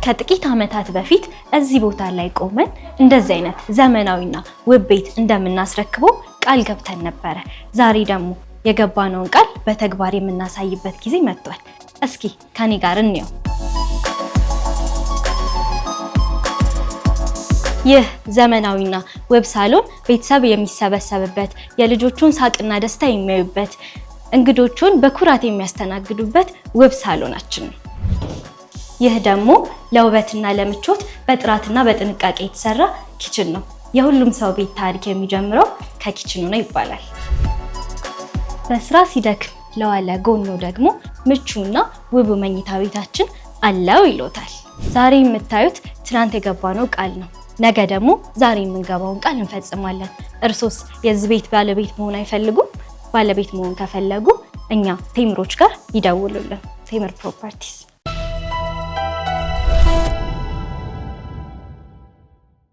ከጥቂት ዓመታት በፊት እዚህ ቦታ ላይ ቆመን እንደዚህ አይነት ዘመናዊና ውብ ቤት እንደምናስረክበው ቃል ገብተን ነበረ። ዛሬ ደግሞ የገባነውን ቃል በተግባር የምናሳይበት ጊዜ መጥቷል። እስኪ ከኔ ጋር እንየው። ይህ ዘመናዊና ውብ ሳሎን ቤተሰብ የሚሰበሰብበት፣ የልጆቹን ሳቅና ደስታ የሚያዩበት፣ እንግዶቹን በኩራት የሚያስተናግዱበት ውብ ሳሎናችን ነው። ይህ ደግሞ ለውበትና ለምቾት በጥራትና በጥንቃቄ የተሰራ ኪችን ነው። የሁሉም ሰው ቤት ታሪክ የሚጀምረው ከኪችኑ ነው ይባላል። በስራ ሲደክም ለዋለ ጎኖ ደግሞ ምቹና ውብ መኝታ ቤታችን አለው ይሎታል። ዛሬ የምታዩት ትናንት የገባነው ቃል ነው። ነገ ደግሞ ዛሬ የምንገባውን ቃል እንፈጽማለን። እርሶስ የዚህ ቤት ባለቤት መሆን አይፈልጉም? ባለቤት መሆን ከፈለጉ እኛ ቴምሮች ጋር ይደውሉልን። ቴምር ፕሮፐርቲስ